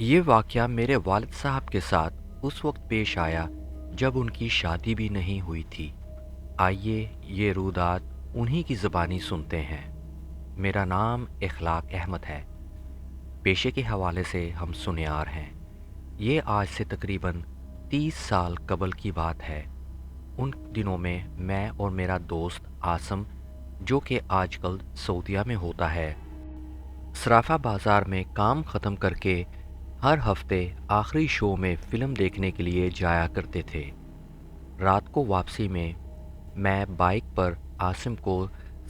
یہ واقعہ میرے والد صاحب کے ساتھ اس وقت پیش آیا جب ان کی شادی بھی نہیں ہوئی تھی۔ آئیے یہ رودات انہی کی زبانی سنتے ہیں۔ میرا نام اخلاق احمد ہے۔ پیشے کے حوالے سے ہم سنیار ہیں۔ یہ آج سے تقریباً 30 سال قبل کی بات ہے۔ ان دنوں میں اور میرا دوست عاصم، جو کہ آج کل سعودیہ میں ہوتا ہے، صرافہ بازار میں کام ختم کر کے ہر ہفتے آخری شو میں فلم دیکھنے کے لیے جایا کرتے تھے۔ رات کو واپسی میں بائک پر عاصم کو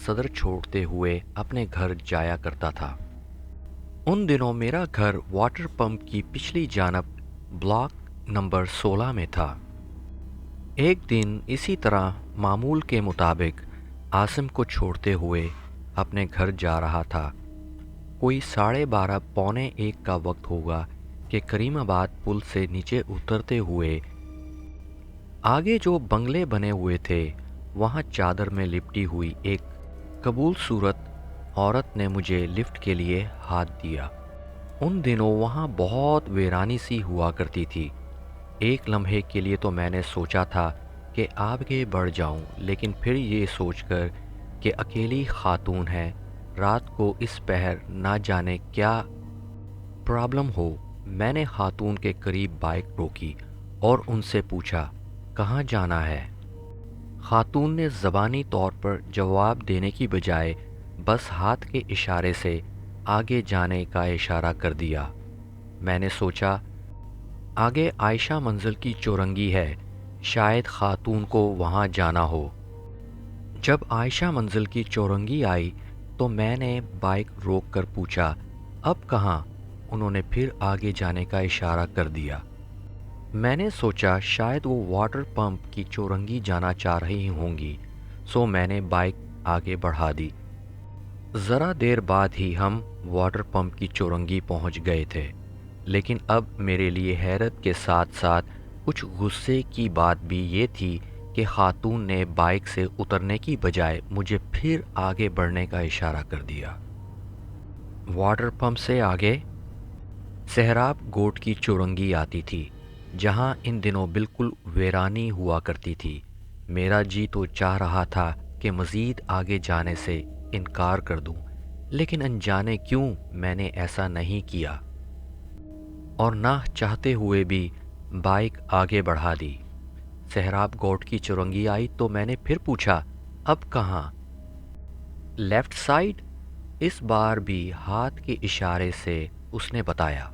صدر چھوڑتے ہوئے اپنے گھر جایا کرتا تھا۔ ان دنوں میرا گھر واٹر پمپ کی پچھلی جانب بلاک نمبر 16 میں تھا۔ ایک دن اسی طرح معمول کے مطابق عاصم کو چھوڑتے ہوئے اپنے گھر جا رہا تھا۔ کوئی 12:30 پونے 1 کا وقت ہوگا کہ کریم آباد پل سے نیچے اترتے ہوئے آگے جو بنگلے بنے ہوئے تھے، وہاں چادر میں لپٹی ہوئی ایک قبول صورت عورت نے مجھے لفٹ کے لیے ہاتھ دیا۔ ان دنوں وہاں بہت ویرانی سی ہوا کرتی تھی۔ ایک لمحے کے لیے تو میں نے سوچا تھا کہ آگے بڑھ جاؤں، لیکن پھر یہ سوچ کر کہ اکیلی خاتون ہے، رات کو اس پہر نہ جانے کیا پرابلم ہو، میں نے خاتون کے قریب بائک روکی اور ان سے پوچھا کہاں جانا ہے۔ خاتون نے زبانی طور پر جواب دینے کی بجائے بس ہاتھ کے اشارے سے آگے جانے کا اشارہ کر دیا۔ میں نے سوچا آگے عائشہ منزل کی چورنگی ہے، شاید خاتون کو وہاں جانا ہو۔ جب عائشہ منزل کی چورنگی آئی تو میں نے بائک روک کر پوچھا اب کہاں؟ انہوں نے پھر آگے جانے کا اشارہ کر دیا۔ میں نے سوچا شاید وہ واٹر پمپ کی چورنگی جانا چاہ رہی ہوں گی، سو میں نے بائک آگے بڑھا دی۔ ذرا دیر بعد ہی ہم واٹر پمپ کی چورنگی پہنچ گئے تھے، لیکن اب میرے لیے حیرت کے ساتھ ساتھ کچھ غصے کی بات بھی یہ تھی کہ خاتون نے بائک سے اترنے کی بجائے مجھے پھر آگے بڑھنے کا اشارہ کر دیا۔ واٹر پمپ سے آگے سہراب گوٹ کی چورنگی آتی تھی، جہاں ان دنوں بالکل ویرانی ہوا کرتی تھی۔ میرا جی تو چاہ رہا تھا کہ مزید آگے جانے سے انکار کر دوں، لیکن انجانے کیوں میں نے ایسا نہیں کیا اور نہ چاہتے ہوئے بھی بائک آگے بڑھا دی۔ سہراب گوٹ کی چورنگی آئی تو میں نے پھر پوچھا اب کہاں؟ Left side? اس بار بھی ہاتھ کے اشارے سے اس نے بتایا۔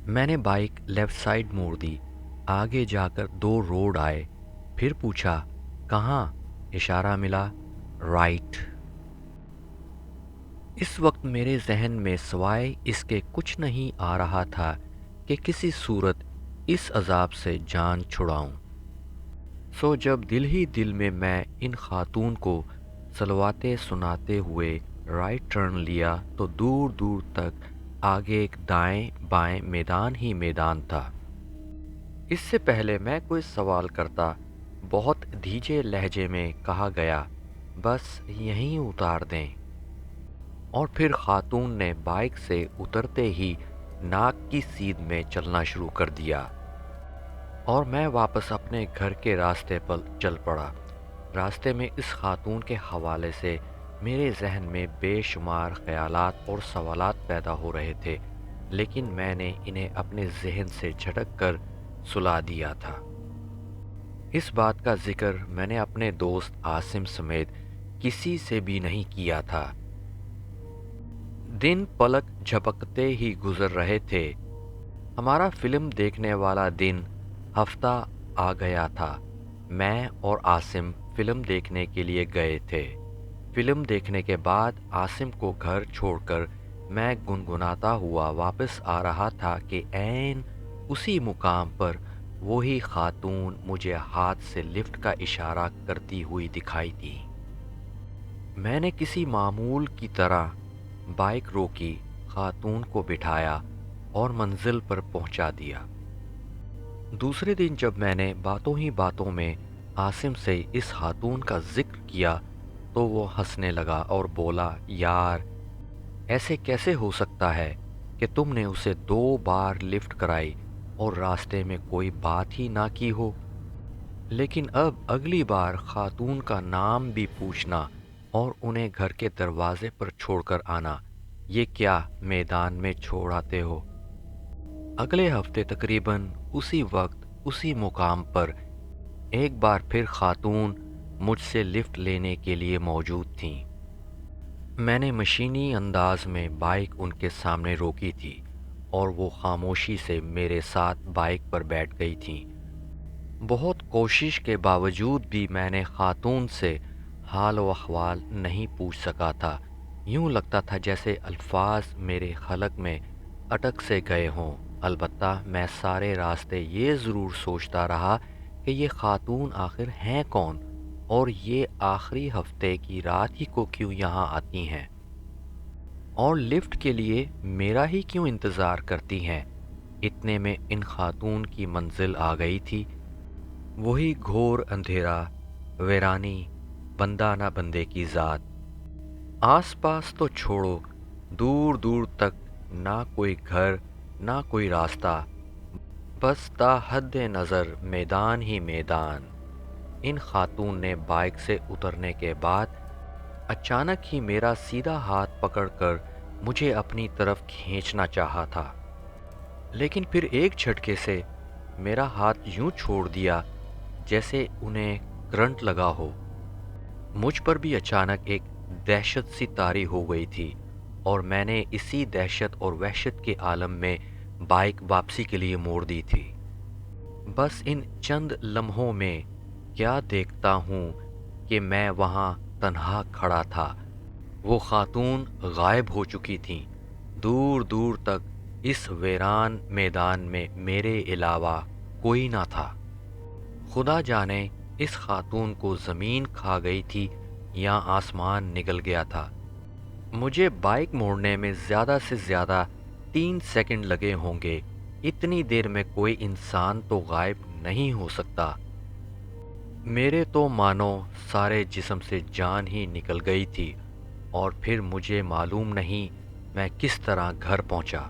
میں نے بائک لیفٹ سائیڈ موڑ دی۔ آگے جا کر 2 روڈ آئے، پھر پوچھا کہاں؟ اشارہ ملا رائٹ۔ اس وقت میرے ذہن میں سوائے اس کے کچھ نہیں آ رہا تھا کہ کسی صورت اس عذاب سے جان چھڑاؤں۔ سو جب دل ہی دل میں ان خاتون کو صلواتیں سناتے ہوئے رائٹ ٹرن لیا تو دور دور تک آگے ایک دائیں بائیں میدان ہی میدان تھا۔ اس سے پہلے میں کوئی سوال کرتا، بہت دھیجے لہجے میں کہا گیا بس یہیں اتار دیں، اور پھر خاتون نے بائک سے اترتے ہی ناک کی سیدھ میں چلنا شروع کر دیا اور میں واپس اپنے گھر کے راستے پر چل پڑا۔ راستے میں اس خاتون کے حوالے سے میرے ذہن میں بے شمار خیالات اور سوالات پیدا ہو رہے تھے، لیکن میں نے انہیں اپنے ذہن سے جھٹک کر سلا دیا تھا۔ اس بات کا ذکر میں نے اپنے دوست عاصم سمیت کسی سے بھی نہیں کیا تھا۔ دن پلک جھپکتے ہی گزر رہے تھے۔ ہمارا فلم دیکھنے والا دن ہفتہ آ گیا تھا۔ میں اور عاصم فلم دیکھنے کے لیے گئے تھے۔ فلم دیکھنے کے بعد عاصم کو گھر چھوڑ کر میں گنگناتا ہوا واپس آ رہا تھا کہ عین اسی مقام پر وہی خاتون مجھے ہاتھ سے لفٹ کا اشارہ کرتی ہوئی دکھائی دی۔ میں نے کسی معمول کی طرح بائک روکی، خاتون کو بٹھایا اور منزل پر پہنچا دیا۔ دوسرے دن جب میں نے باتوں ہی باتوں میں عاصم سے اس خاتون کا ذکر کیا تو وہ ہنسنے لگا اور بولا یار ایسے کیسے ہو سکتا ہے؟ کہ تم نے اسے 2 بار لفٹ کرائی اور راستے میں کوئی بات ہی نہ کی ہو؟ لیکن اب اگلی بار خاتون کا نام بھی پوچھنا اور انہیں گھر کے دروازے پر چھوڑ کر آنا، یہ کیا میدان میں چھوڑ آتے ہو؟ اگلے ہفتے تقریباً اسی وقت اسی مقام پر ایک بار پھر خاتون مجھ سے لفٹ لینے کے لیے موجود تھیں۔ میں نے مشینی انداز میں بائک ان کے سامنے روکی تھی اور وہ خاموشی سے میرے ساتھ بائک پر بیٹھ گئی تھیں۔ بہت کوشش کے باوجود بھی میں نے خاتون سے حال و احوال نہیں پوچھ سکا تھا۔ یوں لگتا تھا جیسے الفاظ میرے حلق میں اٹک سے گئے ہوں۔ البتہ میں سارے راستے یہ ضرور سوچتا رہا کہ یہ خاتون آخر ہیں کون اور یہ آخری ہفتے کی رات ہی کو کیوں یہاں آتی ہیں اور لفٹ کے لیے میرا ہی کیوں انتظار کرتی ہیں۔ اتنے میں ان خاتون کی منزل آ گئی تھی، وہی گھور اندھیرا، ویرانی، بندہ نہ بندے کی ذات۔ آس پاس تو چھوڑو، دور دور تک نہ کوئی گھر نہ کوئی راستہ، بس تا حد نظر میدان ہی میدان۔ ان خاتون نے بائک سے اترنے کے بعد اچانک ہی میرا سیدھا ہاتھ پکڑ کر مجھے اپنی طرف کھینچنا چاہا تھا، لیکن پھر ایک جھٹکے سے میرا ہاتھ یوں چھوڑ دیا جیسے انہیں کرنٹ لگا ہو۔ مجھ پر بھی اچانک ایک دہشت سی طاری ہو گئی تھی اور میں نے اسی دہشت اور وحشت کے عالم میں بائک واپسی کے لیے موڑ دی تھی۔ بس ان چند لمحوں میں کیا دیکھتا ہوں کہ میں وہاں تنہا کھڑا تھا، وہ خاتون غائب ہو چکی تھیں، دور دور تک اس ویران میدان میں میرے علاوہ کوئی نہ تھا۔ خدا جانے اس خاتون کو زمین کھا گئی تھی یا آسمان نگل گیا تھا۔ مجھے بائک موڑنے میں زیادہ سے زیادہ 3 سیکنڈ لگے ہوں گے۔ اتنی دیر میں کوئی انسان تو غائب نہیں ہو سکتا۔ میرے تو مانو سارے جسم سے جان ہی نکل گئی تھی اور پھر مجھے معلوم نہیں میں کس طرح گھر پہنچا۔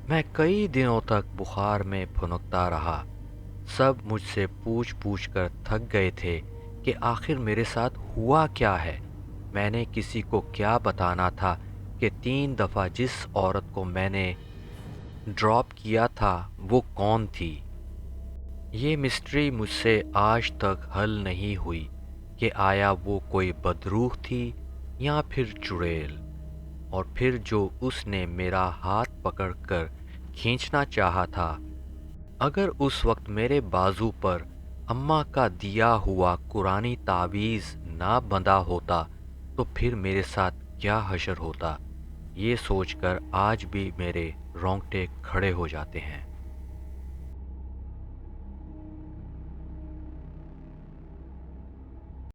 میں کئی دنوں تک بخار میں پھنکتا رہا۔ سب مجھ سے پوچھ پوچھ کر تھک گئے تھے کہ آخر میرے ساتھ ہوا کیا ہے۔ میں نے کسی کو کیا بتانا تھا کہ 3 دفعہ جس عورت کو میں نے ڈراپ کیا تھا وہ کون تھی۔ یہ مسٹری مجھ سے آج تک حل نہیں ہوئی کہ آیا وہ کوئی بدروح تھی یا پھر چڑیل، اور پھر جو اس نے میرا ہاتھ پکڑ کر کھینچنا چاہا تھا، اگر اس وقت میرے بازو پر اماں کا دیا ہوا قرآنی تعویذ نہ بندھا ہوتا تو پھر میرے ساتھ کیا حشر ہوتا، یہ سوچ کر آج بھی میرے رونگٹے کھڑے ہو جاتے ہیں۔